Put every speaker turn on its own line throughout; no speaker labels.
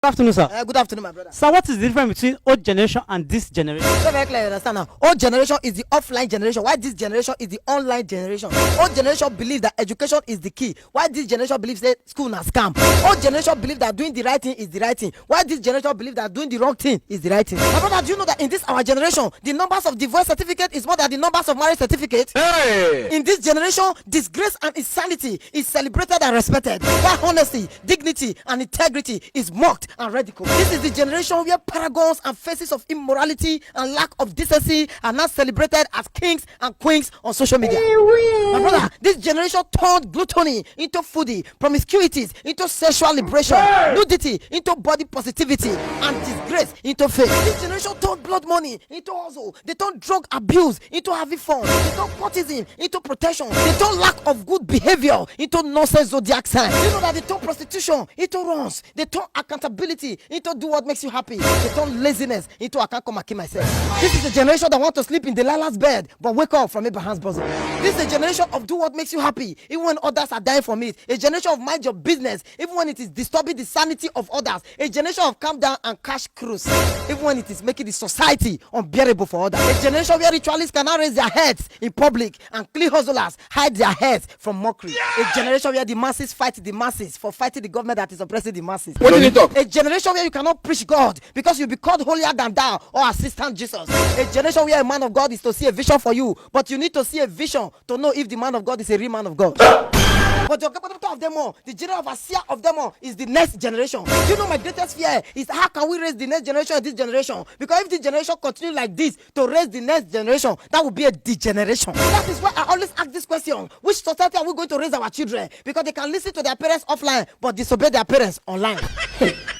Good afternoon, sir.
Good afternoon, my brother.
Sir, what is the difference between old generation and this generation?
Very clear, understand now. Old generation is the offline generation, while this generation is the online generation. Old generation believes that education is the key, while this generation believes that school na scam. Old generation believes that doing the right thing is the right thing, while this generation believes that doing the wrong thing is the right thing. My brother, do you know that in this our generation, the numbers of divorce certificate is more than the numbers of marriage certificate?
Hey!
In this generation, disgrace and insanity is celebrated and respected, while honesty, dignity, and integrity is mocked and ridiculed. This is the generation where paragons and faces of immorality and lack of decency are now celebrated as kings and queens on social media. My brother, this generation turned gluttony into foodie, promiscuities into sexual liberation, nudity into body positivity, and disgrace into faith. This generation turned blood money into hustle. They turned drug abuse into having fun. They turned courtesan into protection. They turned lack of good behavior into nonsense zodiac signs. You know that they turned prostitution into runs. They turned accountability into do what makes you happy. They turn laziness into I can't come and kill myself. This is a generation that want to sleep in Delilah's bed but wake up from Abraham's bosom. This is a generation of do what makes you happy even when others are dying from it. A generation of mind your business even when it is disturbing the sanity of others. A generation of calm down and cash cruise even when it is making the society unbearable for others. A generation where ritualists cannot raise their heads in public and clean hustlers hide their heads from mockery. A generation where the masses fight the masses for fighting the government that is oppressing the masses.
What did he talk?
A generation where you cannot preach God because you'll be called holier than thou or assistant Jesus. A generation where a man of God is to see a vision for you, but you need to see a vision to know if the man of God is a real man of God. But the capital of them all, the general overseer of them all is the next generation. You know my greatest fear is how can we raise the next generation of this generation? Because if this generation continue like this to raise the next generation, that would be a degeneration. That is why I always ask this question: which society are we going to raise our children? Because they can listen to their parents offline but disobey their parents online.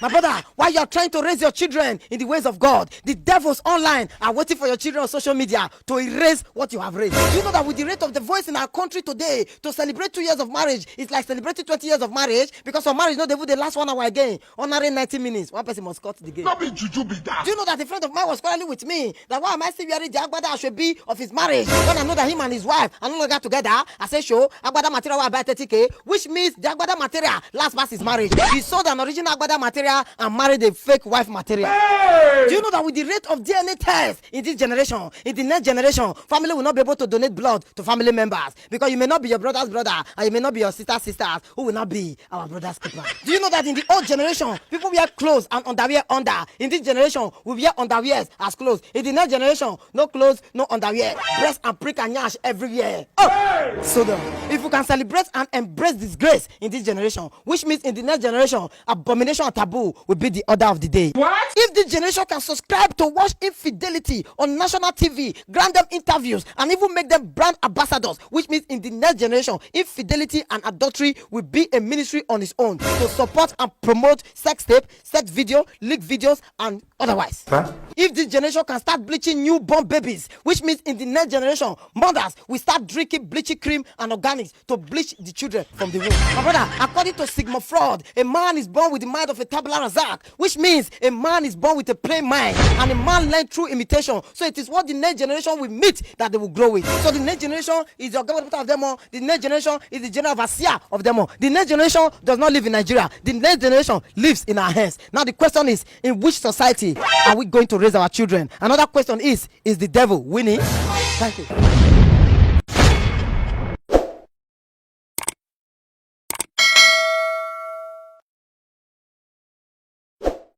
My brother, while you are trying to raise your children in the ways of God, the devils online are waiting for your children on social media to erase what you have raised. Do you know that with the rate of the voice in our country today, to celebrate 2 years of marriage, it's like celebrating 20 years of marriage, because for marriage, no, they would the last 1 hour again, honoring 90 minutes. One person must cut the game.
Not be juju be that.
Do you know that a friend of mine was quarreling with me that why am I still wearing the agbada I should be of his marriage when I know that him and his wife are no longer together? I said, sure, agbada material will buy 30K, which means the agbada material last past his marriage. He sold an original agbada material and married a fake wife material.
Hey!
Do you know that with the rate of DNA tests in this generation, in the next generation, family will not be able to donate blood to family members because you may not be your brother's brother and you may not be your sister's sisters who will not be our brother's keeper. Do you know that in the old generation, people wear clothes and underwear under? In this generation, we wear underwears as clothes. In the next generation, no clothes, no underwear. Breast and prick and yash everywhere. Oh! Hey! So if you can celebrate and embrace disgrace in this generation, which means in the next generation, abomination and taboo will be the order of the day.
What?
If this generation can subscribe to watch infidelity on national TV, grant them interviews, and even make them brand ambassadors, which means in the next generation, infidelity and adultery will be a ministry on its own to support and promote sex tape, sex video, leak videos, and otherwise.
Huh?
If this generation can start bleaching newborn babies, which means in the next generation, mothers will start drinking bleaching cream and organics to bleach the children from the womb. My brother, according to Sigmund Freud, a man is born with the mind of a tabula rasa, which means a man is born with a plain mind and a man learned through imitation. So it is what the next generation will meet that they will grow with. So the next generation is the government of them all. The next generation is the general overseer of them all. The next generation does not live in Nigeria. The next generation lives in our hands. Now the question is, in which society are we going to raise our children? Another question is the devil winning? Thank you.